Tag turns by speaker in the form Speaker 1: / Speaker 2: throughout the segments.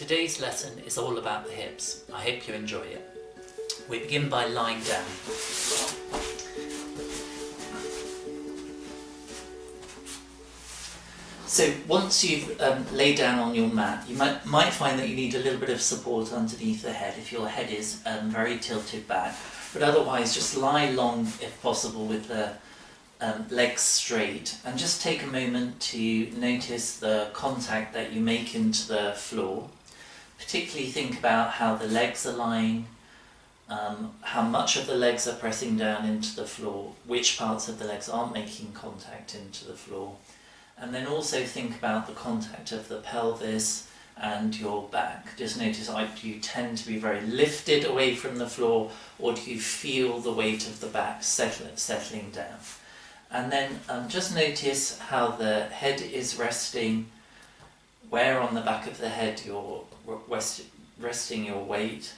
Speaker 1: Today's lesson is all about the hips. I hope you enjoy it. We begin by lying down. So once you've laid down on your mat, you might find that you need a little bit of support underneath the head if your head is very tilted back. But otherwise, just lie long if possible with the legs straight, and just take a moment to notice the contact that you make into the floor. Particularly think about how the legs are lying, how much of the legs are pressing down into the floor, which parts of the legs aren't making contact into the floor. And then also think about the contact of the pelvis and your back. Just notice, do you tend to be very lifted away from the floor, or do you feel the weight of the back settling down? And then just notice how the head is resting, where on the back of the head you're resting your weight,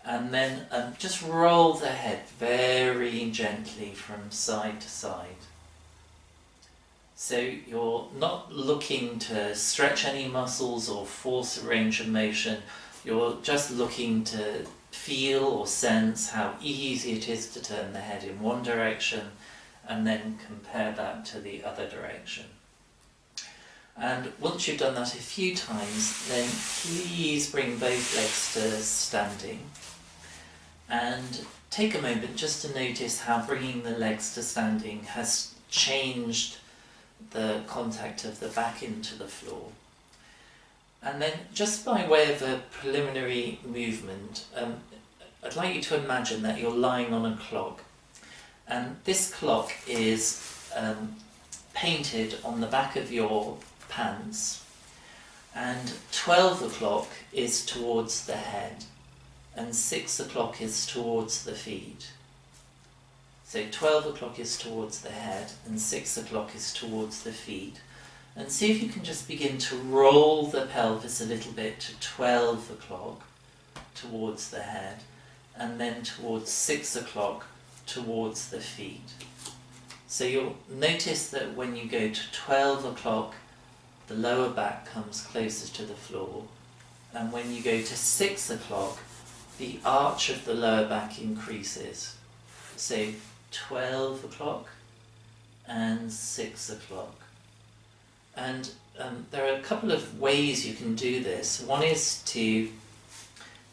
Speaker 1: and then just roll the head very gently from side to side. So you're not looking to stretch any muscles or force a range of motion, you're just looking to feel or sense how easy it is to turn the head in one direction and then compare that to the other direction. And once you've done that a few times, then please bring both legs to standing and take a moment just to notice how bringing the legs to standing has changed the contact of the back into the floor. And then just by way of a preliminary movement, I'd like you to imagine that you're lying on a clock, and this clock is painted on the back of your pants, and 12 o'clock is towards the head and 6 o'clock is towards the feet. So 12 o'clock is towards the head and 6 o'clock is towards the feet. And see if you can just begin to roll the pelvis a little bit to 12 o'clock towards the head and then towards 6 o'clock towards the feet. So you'll notice that when you go to 12 o'clock, the lower back comes closer to the floor, and when you go to 6 o'clock, the arch of the lower back increases. So 12 o'clock and 6 o'clock. And there are a couple of ways you can do this. One is to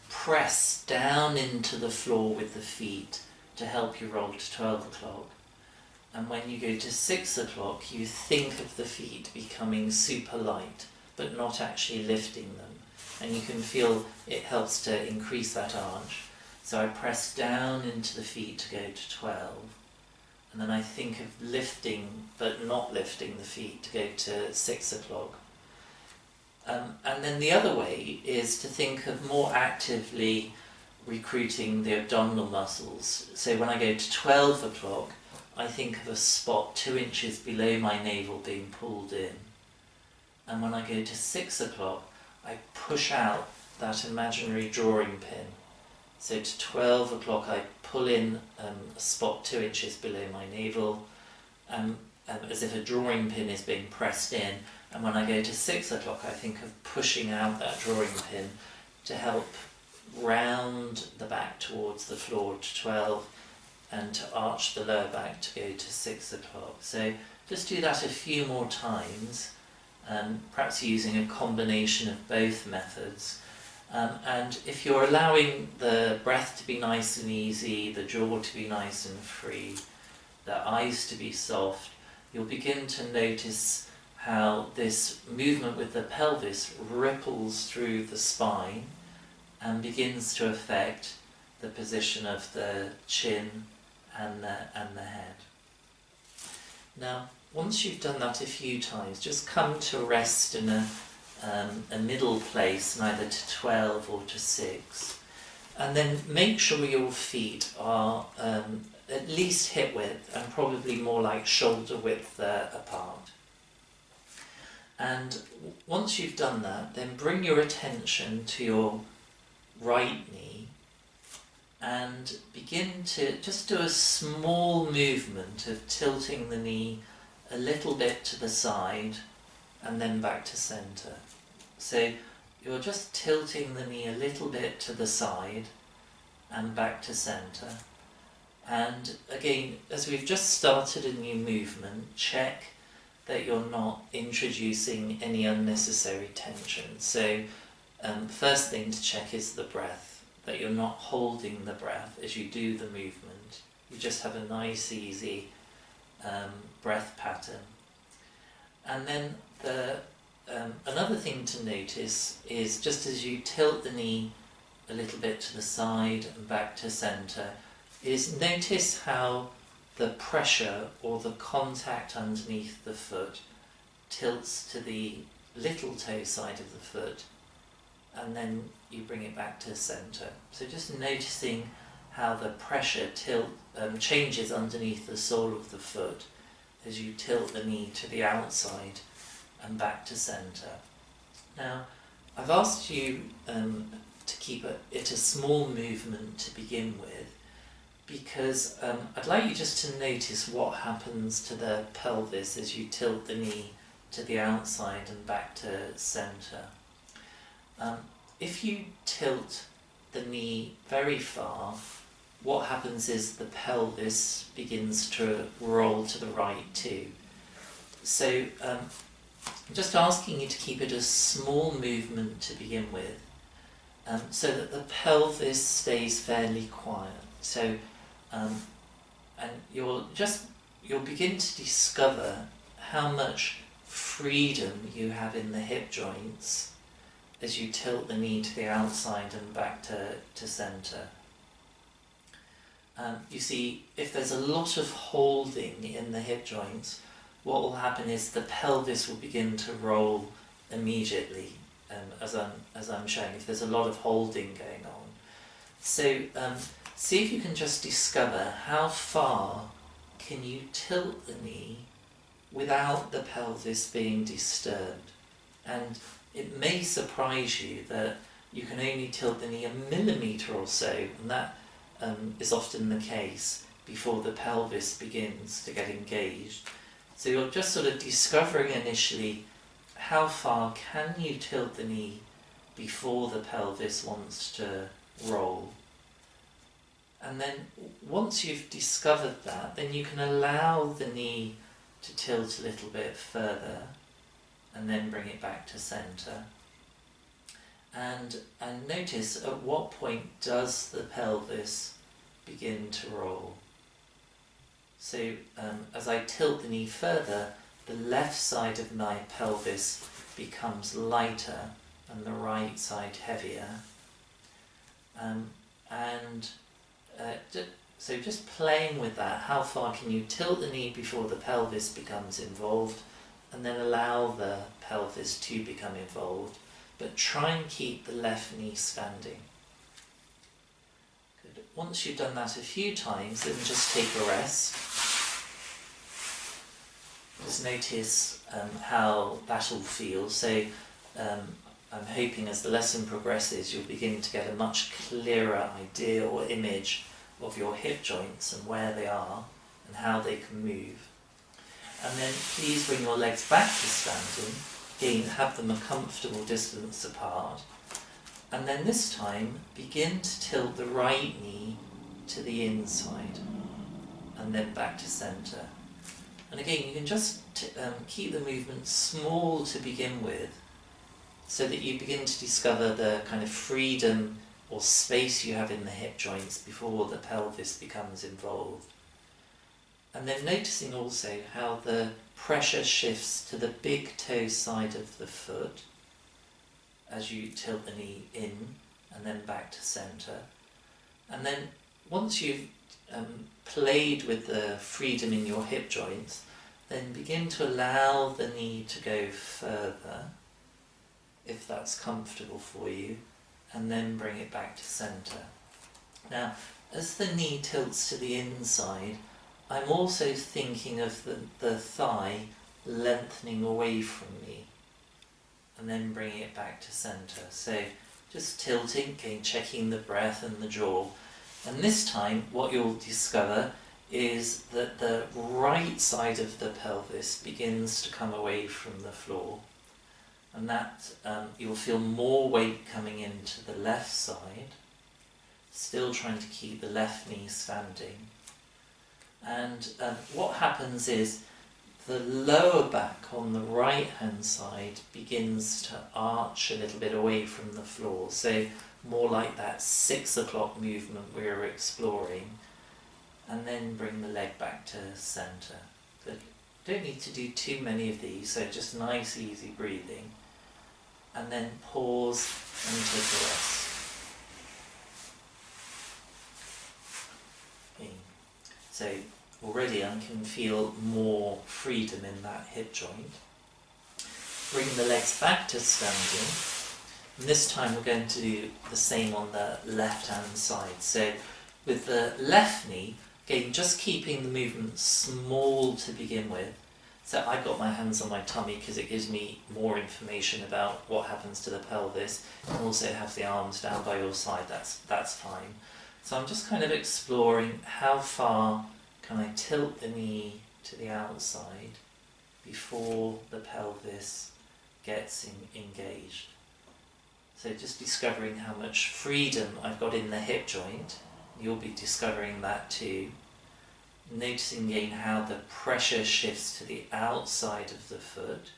Speaker 1: press down into the floor with the feet to help you roll to 12 o'clock. And when you go to 6 o'clock, you think of the feet becoming super light, but not actually lifting them. And you can feel it helps to increase that arch. So I press down into the feet to go to 12. And then I think of lifting, but not lifting the feet to go to 6 o'clock. And then the other way is to think of more actively recruiting the abdominal muscles. So when I go to 12 o'clock, I think of a spot 2 inches below my navel being pulled in. And when I go to 6 o'clock, I push out that imaginary drawing pin. So to 12 o'clock I pull in a spot 2 inches below my navel, as if a drawing pin is being pressed in. And when I go to 6 o'clock I think of pushing out that drawing pin to help round the back towards the floor to 12 and to arch the lower back to go to 6 o'clock. So just do that a few more times, perhaps using a combination of both methods. And if you're allowing the breath to be nice and easy, the jaw to be nice and free, the eyes to be soft, you'll begin to notice how this movement with the pelvis ripples through the spine and begins to affect the position of the chin and the head. Now, once you've done that a few times, just come to rest in a middle place, neither to 12 or to 6, and then make sure your feet are at least hip width and probably more like shoulder width apart. And once you've done that, then bring your attention to your right knee and begin to just do a small movement of tilting the knee a little bit to the side and then back to centre. So you're just tilting the knee a little bit to the side and back to centre. And again, as we've just started a new movement, check that you're not introducing any unnecessary tension. So first thing to check is the breath, that you're not holding the breath as you do the movement. You just have a nice, easy breath pattern. And then another thing to notice is just as you tilt the knee a little bit to the side and back to centre, is notice how the pressure or the contact underneath the foot tilts to the little toe side of the foot, and then you bring it back to centre. So just noticing how the pressure changes underneath the sole of the foot as you tilt the knee to the outside and back to centre. Now, I've asked you to keep it a small movement to begin with, because I'd like you just to notice what happens to the pelvis as you tilt the knee to the outside and back to centre. If you tilt the knee very far, what happens is the pelvis begins to roll to the right too. So I'm just asking you to keep it a small movement to begin with, so that the pelvis stays fairly quiet. So and you'll begin to discover how much freedom you have in the hip joints as you tilt the knee to the outside and back to centre. You see, if there's a lot of holding in the hip joints, what will happen is the pelvis will begin to roll immediately, as I'm showing, if there's a lot of holding going on. So see if you can just discover how far can you tilt the knee without the pelvis being disturbed. And it may surprise you that you can only tilt the knee a millimetre or so, and that is often the case before the pelvis begins to get engaged. So you're just sort of discovering initially how far can you tilt the knee before the pelvis wants to roll. And then once you've discovered that, then you can allow the knee to tilt a little bit further and then bring it back to centre. And notice at what point does the pelvis begin to roll. So as I tilt the knee further, the left side of my pelvis becomes lighter and the right side heavier. So just playing with that, how far can you tilt the knee before the pelvis becomes involved, and then allow the pelvis to become involved, but try and keep the left knee standing. Good. Once you've done that a few times, then just take a rest. Just notice how that all feels. So I'm hoping as the lesson progresses, you'll begin to get a much clearer idea or image of your hip joints and where they are and how they can move. And then please bring your legs back to standing. Again, have them a comfortable distance apart. And then this time, begin to tilt the right knee to the inside and then back to centre. And again, you can just keep the movement small to begin with, so that you begin to discover the kind of freedom or space you have in the hip joints before the pelvis becomes involved. And then noticing also how the pressure shifts to the big toe side of the foot as you tilt the knee in and then back to centre. And then once you've played with the freedom in your hip joints, then begin to allow the knee to go further, if that's comfortable for you, and then bring it back to centre. Now, as the knee tilts to the inside, I'm also thinking of the thigh lengthening away from me, and then bringing it back to centre. So just tilting, again, checking the breath and the jaw. And this time, what you'll discover is that the right side of the pelvis begins to come away from the floor. and that you'll feel more weight coming into the left side, still trying to keep the left knee standing. And what happens is the lower back on the right hand side begins to arch a little bit away from the floor, so more like that 6 o'clock movement we were exploring, and then bring the leg back to centre. But don't need to do too many of these, so just nice easy breathing, and then pause and take a rest. Okay. So already I can feel more freedom in that hip joint. Bring the legs back to standing, and this time we're going to do the same on the left hand side. So with the left knee, again just keeping the movement small to begin with. So I've got my hands on my tummy because it gives me more information about what happens to the pelvis. You can also have the arms down by your side, that's fine. So I'm just kind of exploring how far can I tilt the knee to the outside before the pelvis gets engaged. So just discovering how much freedom I've got in the hip joint. You'll be discovering that too. Noticing again how the pressure shifts to the outside of the foot.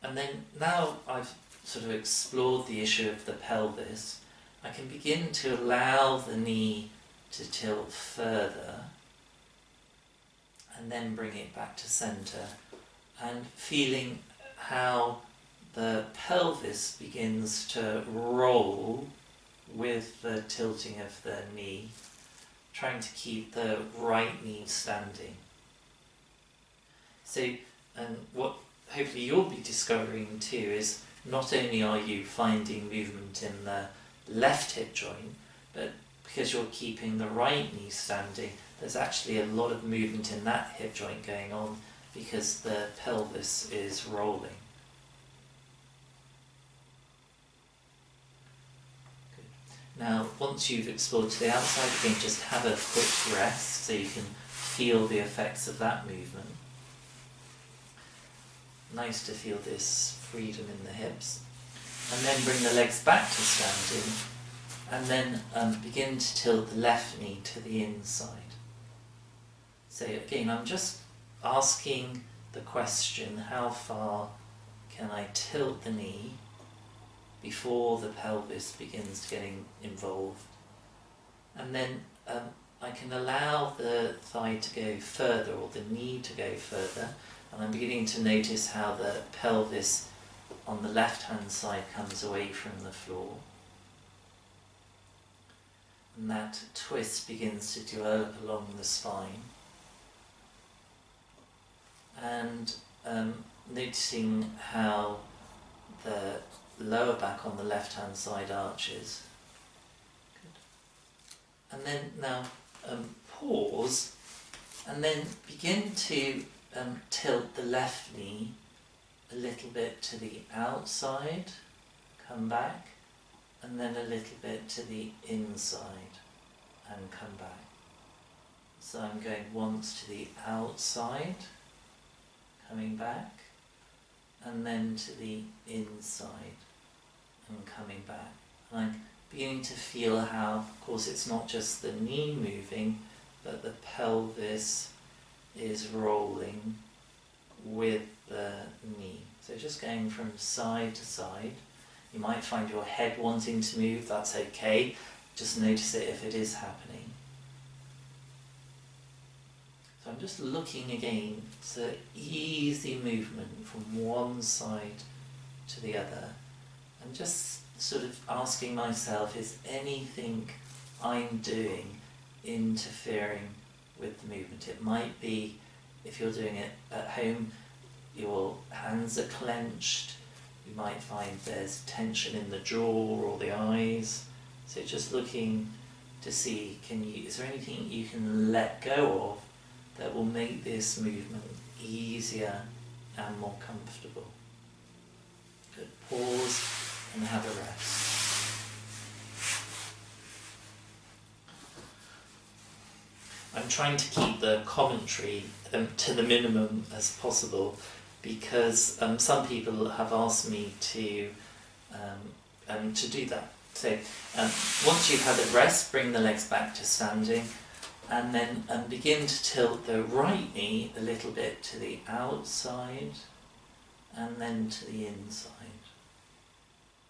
Speaker 1: And then now I've sort of explored the issue of the pelvis, I can begin to allow the knee to tilt further and then bring it back to centre, and feeling how the pelvis begins to roll with the tilting of the knee, trying to keep the right knee standing. So, and what hopefully you'll be discovering too is not only are you finding movement in the left hip joint, but because you're keeping the right knee standing, there's actually a lot of movement in that hip joint going on because the pelvis is rolling. Good. Now, once you've explored to the outside, again, just have a quick rest so you can feel the effects of that movement. Nice to feel this freedom in the hips. And then bring the legs back to standing, and then begin to tilt the left knee to the inside. So again, I'm just asking the question, how far can I tilt the knee before the pelvis begins to get involved? And then I can allow the thigh to go further, or the knee to go further, and I'm beginning to notice how the pelvis on the left hand side comes away from the floor. And that twist begins to develop along the spine. And noticing how the lower back on the left hand side arches. Good. And then now pause, and then begin to tilt the left knee a little bit to the outside, come back, and then a little bit to the inside and come back. So I'm going once to the outside, coming back, and then to the inside and coming back. And I'm beginning to feel how, of course, it's not just the knee moving, but the pelvis is rolling with the knee. So just going from side to side. You might find your head wanting to move, that's okay. Just notice it if it is happening. So I'm just looking again, so easy movement from one side to the other, and just sort of asking myself, is anything I'm doing interfering with the movement? It might be, if you're doing it at home, your hands are clenched, you might find there's tension in the jaw or the eyes. So just looking to see, is there anything you can let go of that will make this movement easier and more comfortable? Good. Pause and have a rest. I'm trying to keep the commentary to the minimum as possible, because some people have asked me to do that. So once you've had a rest, bring the legs back to standing, and then begin to tilt the right knee a little bit to the outside and then to the inside.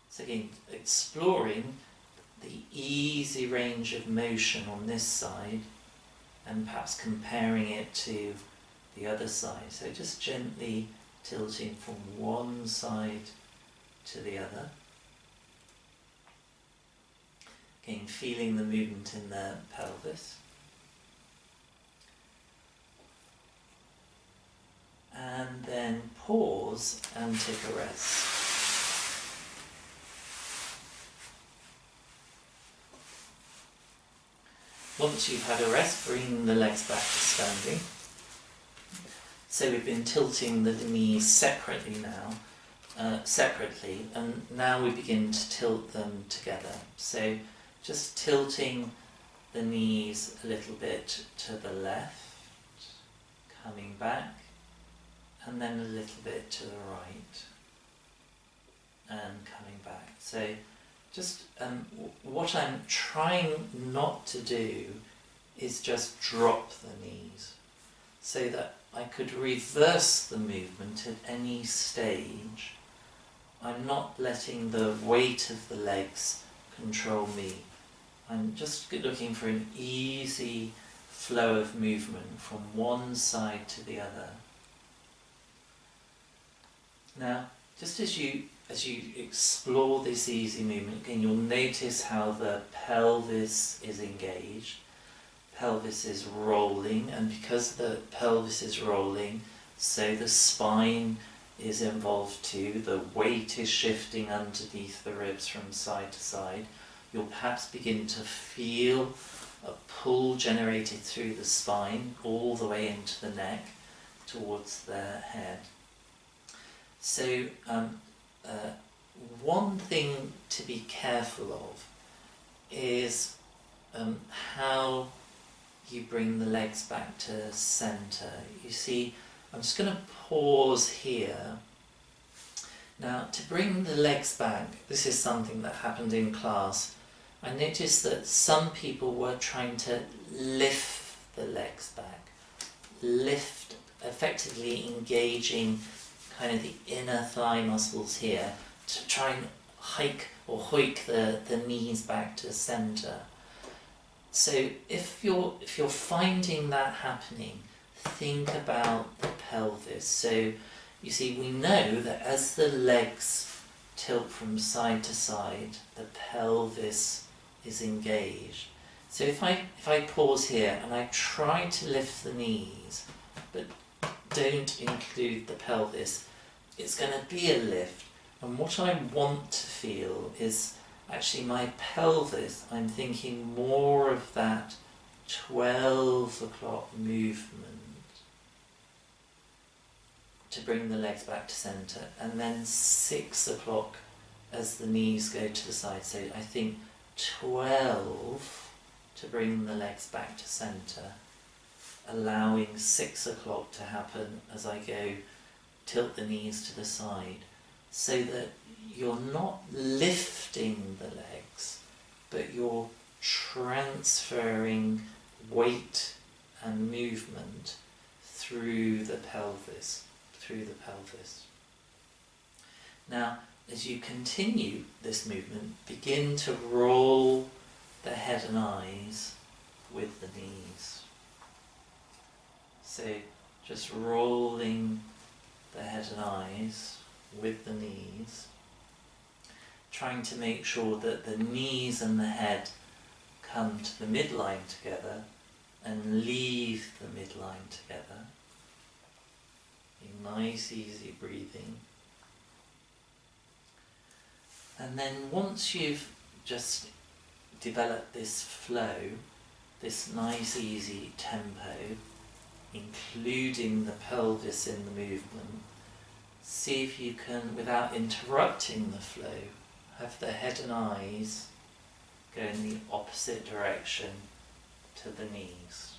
Speaker 1: So again, exploring the easy range of motion on this side and perhaps comparing it to the other side. So just gently tilting from one side to the other. Again, feeling the movement in the pelvis. And then pause and take a rest. Once you've had a rest, bring the legs back to standing. So we've been tilting the knees separately now, and now we begin to tilt them together. So just tilting the knees a little bit to the left, coming back, and then a little bit to the right, and coming back. So just what I'm trying not to do is just drop the knees, so that I could reverse the movement at any stage. I'm not letting the weight of the legs control me. I'm just looking for an easy flow of movement from one side to the other. Now, just as you explore this easy movement, again, you'll notice how the pelvis is engaged. Pelvis is rolling, and because the pelvis is rolling, so the spine is involved too. The weight is shifting underneath the ribs from side to side. You'll perhaps begin to feel a pull generated through the spine all the way into the neck towards the head. So one thing to be careful of is how you bring the legs back to centre. You see, I'm just going to pause here. Now, to bring the legs back, this is something that happened in class. I noticed that some people were trying to lift the legs back, effectively engaging kind of the inner thigh muscles here to try and hike or hoik the knees back to centre. So if you're finding that happening, think about the pelvis. So you see, we know that as the legs tilt from side to side, the pelvis is engaged. So if I pause here and I try to lift the knees, but don't include the pelvis, it's going to be a lift. And what I want to feel is actually my pelvis. I'm thinking more of that 12 o'clock movement to bring the legs back to centre, and then 6 o'clock as the knees go to the side. So I think 12 to bring the legs back to centre, allowing 6 o'clock to happen as I go tilt the knees to the side, so that you're not lifting the legs, but you're transferring weight and movement through the pelvis. Now, as you continue this movement, begin to roll the head and eyes with the knees. So just rolling the head and eyes with the knees, trying to make sure that the knees and the head come to the midline together and leave the midline together. Nice, easy breathing. And then once you've just developed this flow, this nice, easy tempo, including the pelvis in the movement, see if you can, without interrupting the flow, have the head and eyes go in the opposite direction to the knees.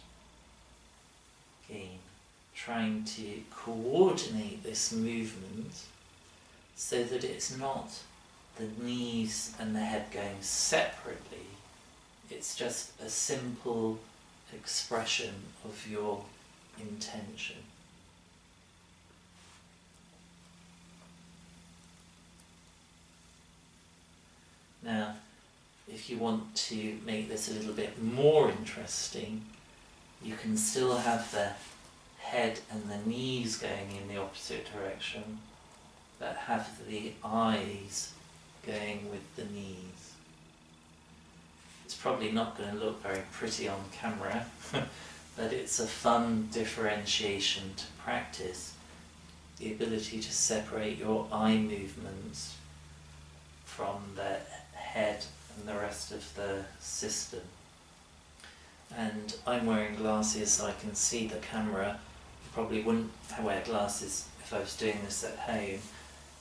Speaker 1: Again, trying to coordinate this movement so that it's not the knees and the head going separately. It's just a simple expression of your intention. Now, if you want to make this a little bit more interesting, you can still have the head and the knees going in the opposite direction, but have the eyes going with the knees. It's probably not going to look very pretty on camera, but it's a fun differentiation to practice, the ability to separate your eye movements from the head and the rest of the system. And I'm wearing glasses so I can see the camera. You probably wouldn't wear glasses if I was doing this at home,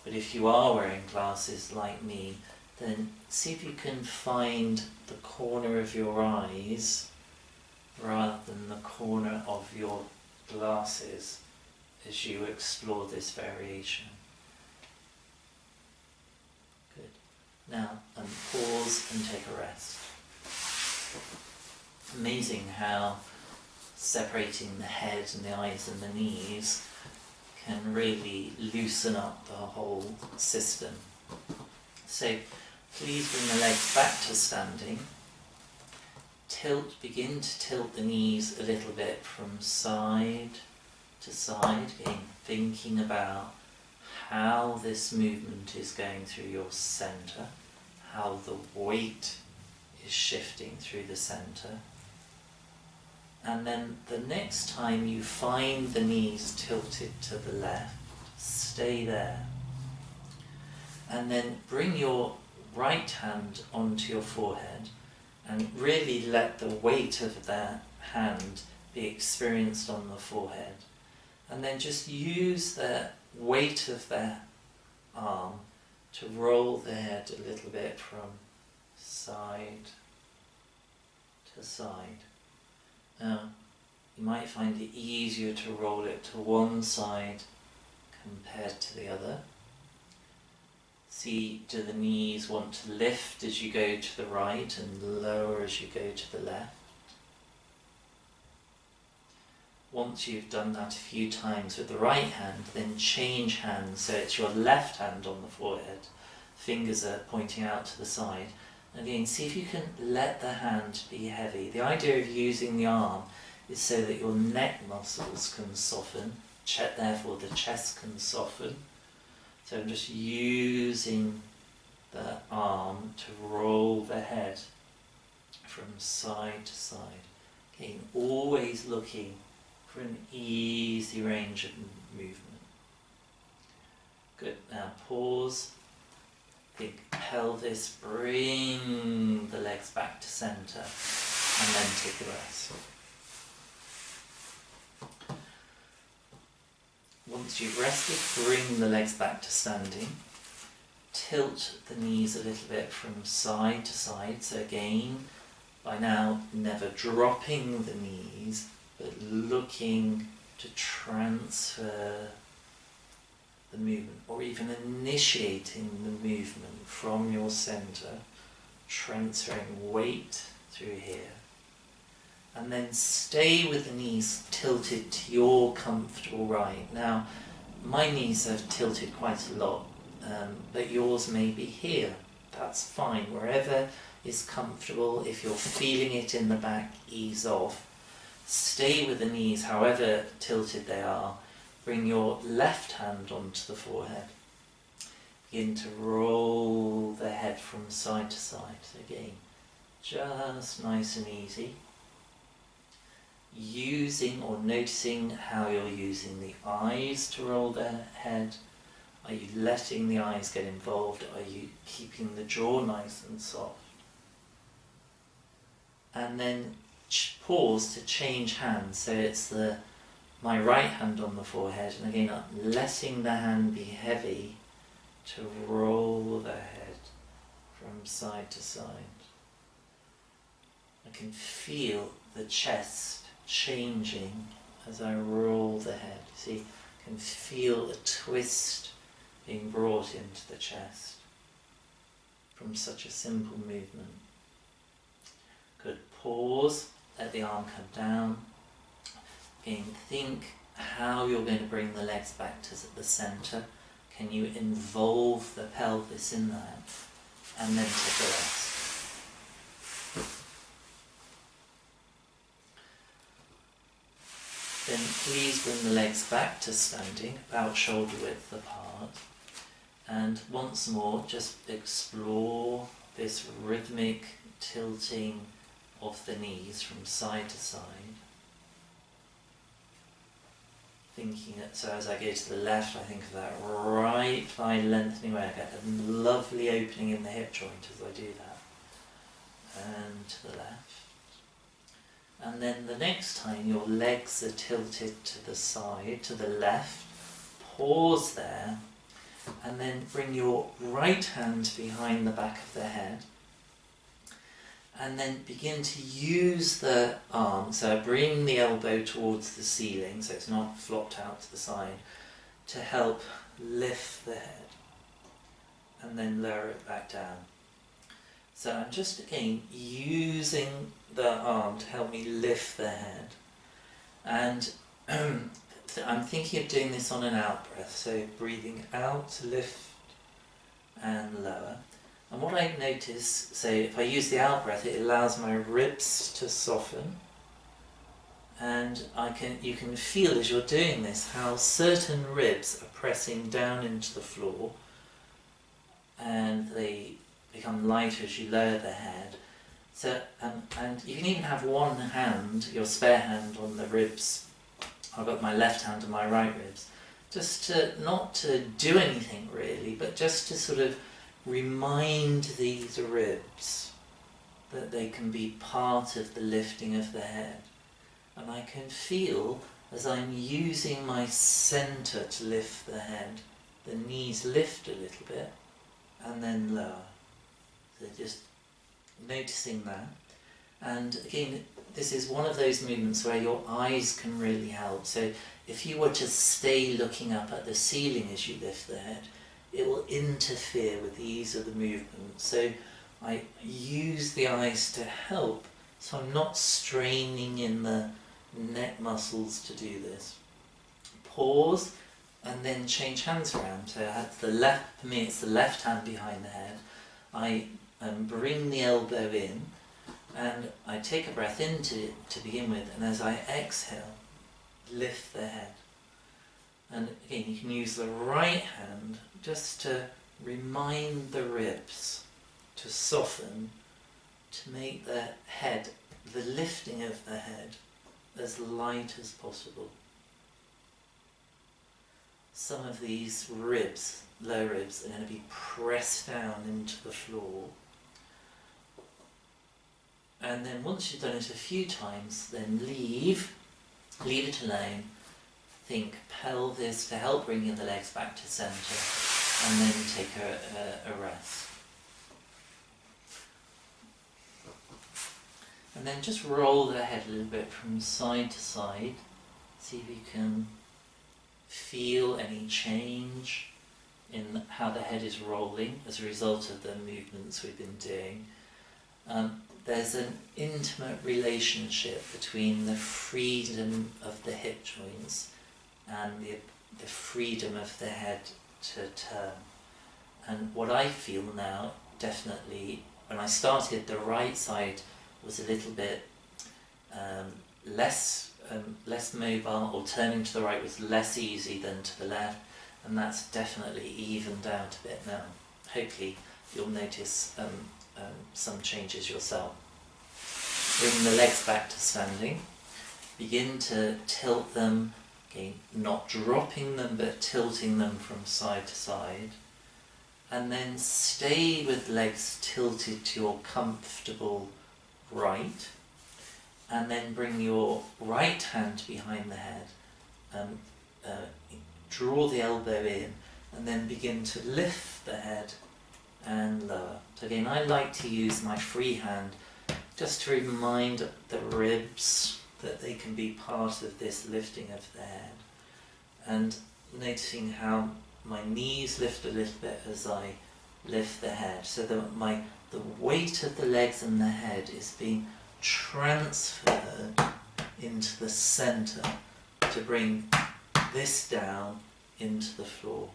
Speaker 1: but if you are wearing glasses like me, then see if you can find the corner of your eyes rather than the corner of your glasses as you explore this variation. Good. Now, pause and take a rest. Amazing how separating the head and the eyes and the knees can really loosen up the whole system. So please bring the legs back to standing. Begin to tilt the knees a little bit from side to side, again thinking about how this movement is going through your centre, how the weight is shifting through the centre. And then the next time you find the knees tilted to the left, stay there. And then bring your right hand onto your forehead and really let the weight of that hand be experienced on the forehead. And then just use the weight of that arm to roll the head a little bit from side to side. Now, you might find it easier to roll it to one side compared to the other. See, do the knees want to lift as you go to the right and lower as you go to the left? Once you've done that a few times with the right hand, then change hands so it's your left hand on the forehead. Fingers are pointing out to the side. Again, see if you can let the hand be heavy. The idea of using the arm is so that your neck muscles can soften, therefore the chest can soften. So I'm just using the arm to roll the head from side to side. Again, always looking for an easy range of movement. Good, now pause. Big pelvis, bring the legs back to centre, and then take a rest. Once you've rested, bring the legs back to standing. Tilt the knees a little bit from side to side. So again, by now, never dropping the knees, but looking to transfer the movement, or even initiating the movement from your centre, transferring weight through here. And then stay with the knees tilted to your comfortable right. Now, my knees have tilted quite a lot, but yours may be here. That's fine. Wherever is comfortable. If you're feeling it in the back, ease off. Stay with the knees, however tilted they are. Bring your left hand onto the forehead. Begin to roll the head from side to side. So again, just nice and easy. Using or noticing how you're using the eyes to roll the head. Are you letting the eyes get involved? Are you keeping the jaw nice and soft? And then pause to change hands. So it's my right hand on the forehead, and again I'm letting the hand be heavy to roll the head from side to side. I can feel the chest changing as I roll the head. See, you can feel a twist being brought into the chest from such a simple movement. Good. Pause, let the arm come down. Again, think how you're going to bring the legs back to the centre. Can you involve the pelvis in that? And then take a rest. Then please bring the legs back to standing, about shoulder width apart. And once more, just explore this rhythmic tilting of the knees from side to side. Thinking it, so as I go to the left, I think of that right thigh lengthening where I get a lovely opening in the hip joint as I do that. And to the left. And then the next time your legs are tilted to the side, to the left, pause there, and then bring your right hand behind the back of the head. And then begin to use the arm, so bring the elbow towards the ceiling so it's not flopped out to the side, to help lift the head and then lower it back down. So I'm just again using the arm to help me lift the head, and I'm thinking of doing this on an out breath, so breathing out to lift and lower. And what I notice, so if I use the out breath, it allows my ribs to soften, and you can feel as you're doing this how certain ribs are pressing down into the floor, and they become lighter as you lower the head. So and you can even have one hand, your spare hand, on the ribs. I've got my left hand on my right ribs, just to not to do anything really, but just to sort of remind these ribs that they can be part of the lifting of the head. And I can feel, as I'm using my centre to lift the head, the knees lift a little bit and then lower. So just noticing that. And again, this is one of those movements where your eyes can really help. So if you were to stay looking up at the ceiling as you lift the head, it will interfere with the ease of the movement. So I use the eyes to help, so I'm not straining in the neck muscles to do this. Pause and then change hands around. So at the left, for me it's the left hand behind the head. I bring the elbow in and I take a breath in to begin with, and as I exhale, lift the head. And again, you can use the right hand just to remind the ribs to soften, to make the head, the lifting of the head, as light as possible. Some of these ribs, low ribs, are going to be pressed down into the floor. And then once you've done it a few times, then leave it alone. Think pelvis to help bring the legs back to centre, and then take a rest. And then just roll the head a little bit from side to side. See if you can feel any change in how the head is rolling as a result of the movements we've been doing. There's an intimate relationship between the freedom of the hip joints and the freedom of the head to turn. And what I feel now, definitely, when I started, the right side was a little bit less mobile, or turning to the right was less easy than to the left, and that's definitely evened out a bit now. Hopefully you'll notice some changes yourself. Bring the legs back to standing. Begin to tilt them, again, not dropping them but tilting them from side to side. And then stay with legs tilted to your comfortable right. And then bring your right hand behind the head. Draw the elbow in and then begin to lift the head and lower. So again, I like to use my free hand just to remind the ribs that they can be part of this lifting of the head. And noticing how my knees lift a little bit as I lift the head, so that the weight of the legs and the head is being transferred into the centre to bring this down into the floor.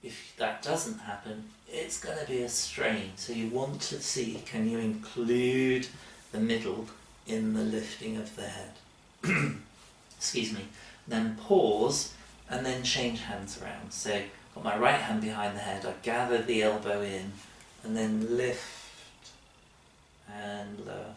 Speaker 1: If that doesn't happen, it's going to be a strain. So you want to see, can you include the middle in the lifting of the head? Excuse me. Then pause and then change hands around. So got my right hand behind the head, I gather the elbow in and then lift and lower.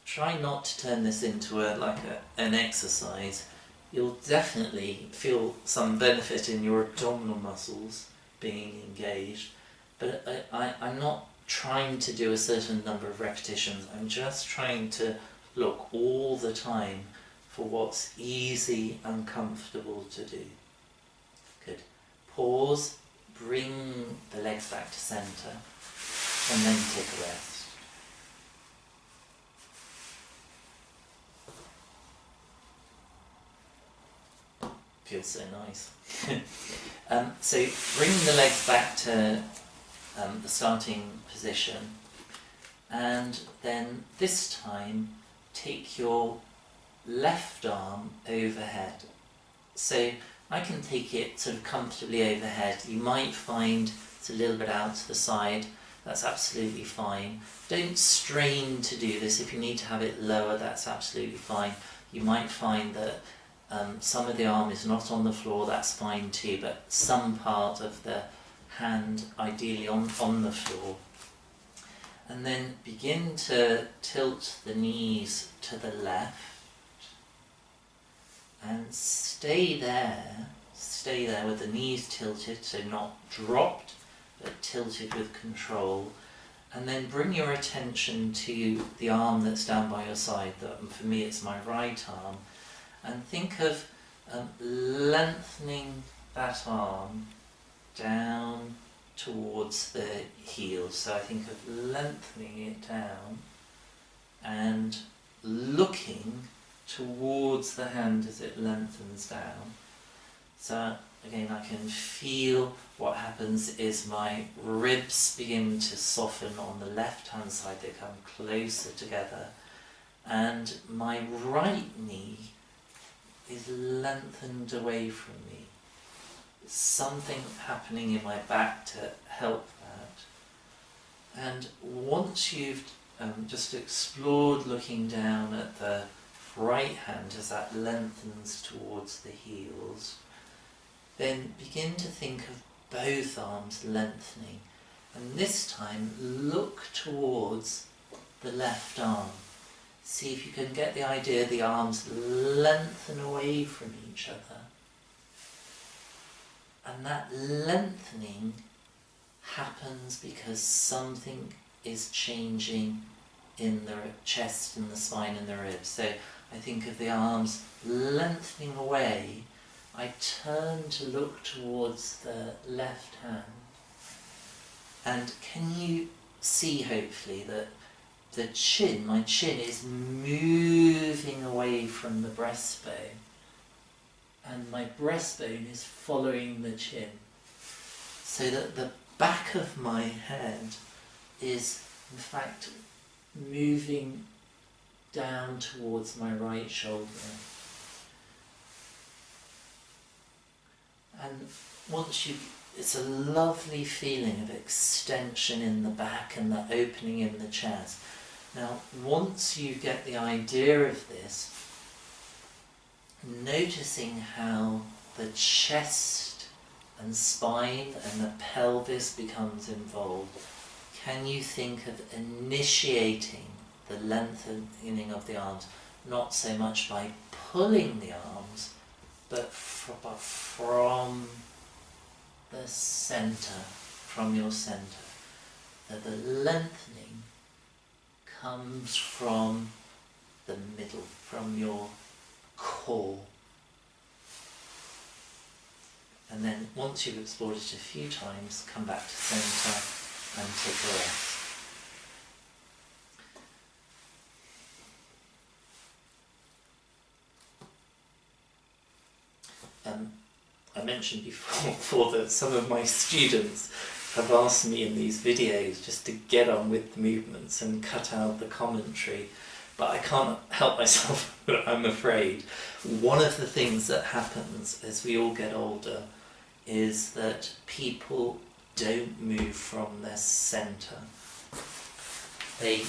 Speaker 1: Try not to turn this into an exercise. You'll definitely feel some benefit in your abdominal muscles being engaged, but I'm not trying to do a certain number of repetitions. I'm just trying to look all the time for what's easy and comfortable to do. Good. Pause, bring the legs back to centre, and then take a rest. Feels so nice. So bring the legs back to the starting position, and then this time take your left arm overhead. So I can take it sort of comfortably overhead. You might find it's a little bit out to the side. That's absolutely fine. Don't strain to do this. If you need to have it lower, that's absolutely fine. You might find that some of the arm is not on the floor, that's fine too, but some part of the hand ideally on the floor. And then begin to tilt the knees to the left and stay there with the knees tilted, so not dropped but tilted with control. And then bring your attention to the arm that's down by your side. For me it's my right arm. And think of lengthening that arm down towards the heel. So I think of lengthening it down and looking towards the hand as it lengthens down. So again, I can feel what happens is my ribs begin to soften on the left hand side, they come closer together, and my right knee is lengthened away from me. There's something happening in my back to help that. And once you've just explored looking down at the right hand as that lengthens towards the heels, then begin to think of both arms lengthening. And this time look towards the left arm. See if you can get the idea the arms lengthen away from each other. And that lengthening happens because something is changing in the chest and the spine and the ribs. So I think of the arms lengthening away. I turn to look towards the left hand. And can you see, hopefully, that my chin is moving away from the breastbone, and my breastbone is following the chin, so that the back of my head is in fact moving down towards my right shoulder. And it's a lovely feeling of extension in the back and the opening in the chest. Now, once you get the idea of this, noticing how the chest and spine and the pelvis becomes involved, can you think of initiating the lengthening of the arms, not so much by pulling the arms, but from the centre, from your centre, that the lengthening comes from the middle, from your core. And then once you've explored it a few times, come back to centre and take a rest. mentioned before that some of my students have asked me in these videos just to get on with the movements and cut out the commentary, but I can't help myself, I'm afraid. One of the things that happens as we all get older is that people don't move from their centre. They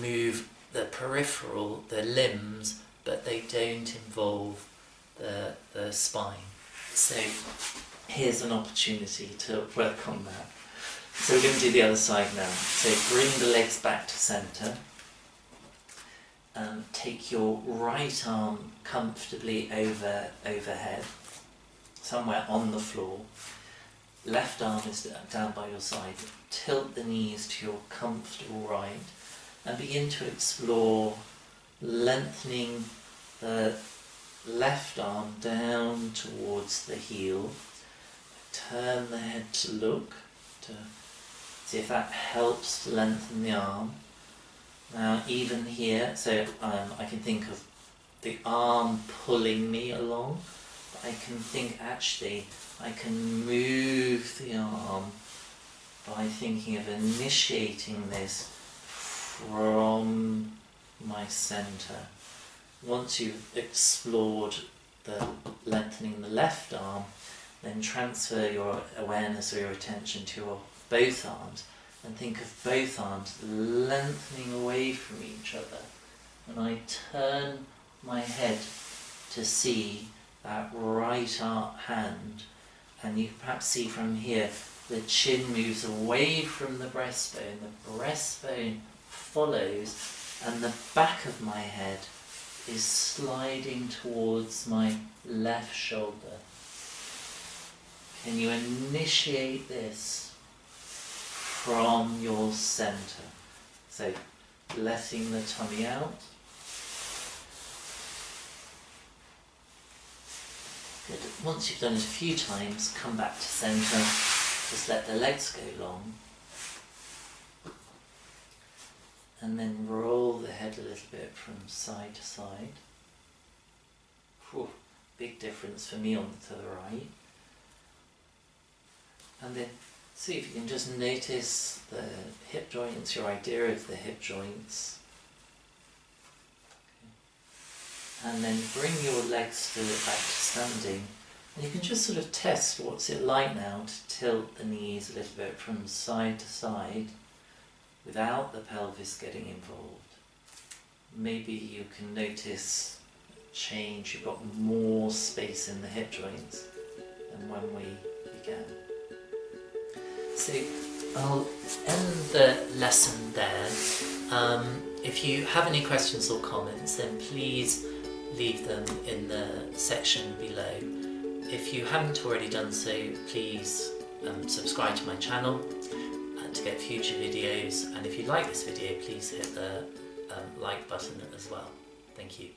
Speaker 1: move the peripheral, the limbs, but they don't involve the spine. So here's an opportunity to work on that. So we're going to do the other side now. So bring the legs back to centre. Take your right arm comfortably overhead, somewhere on the floor. Left arm is down by your side. Tilt the knees to your comfortable right and begin to explore lengthening the left arm down towards the heel. Turn the head to look, to see if that helps to lengthen the arm. Now even here, so I can think of the arm pulling me along, but I can think actually I can move the arm by thinking of initiating this from my centre. Once you've explored the lengthening the left arm, then transfer your awareness or your attention to your both arms and think of both arms lengthening away from each other. And I turn my head to see that right hand, and you can perhaps see from here the chin moves away from the breastbone follows, and the back of my head is sliding towards my left shoulder. Can you initiate this from your centre? So letting the tummy out. Good. Once you've done it a few times, come back to centre. Just let the legs go long. And then roll the head a little bit from side to side. Whew, big difference for me to the right. And then see if you can just notice the hip joints, your idea of the hip joints. And then bring your legs back to standing. And you can just sort of test what's it like now to tilt the knees a little bit from side to side without the pelvis getting involved. Maybe you can notice a change, you've got more space in the hip joints than when we began. So I'll end the lesson there. If you have any questions or comments, then please leave them in the section below. If you haven't already done so, please subscribe to my channel to get future videos, and if you like this video, please hit the like button as well. Thank you.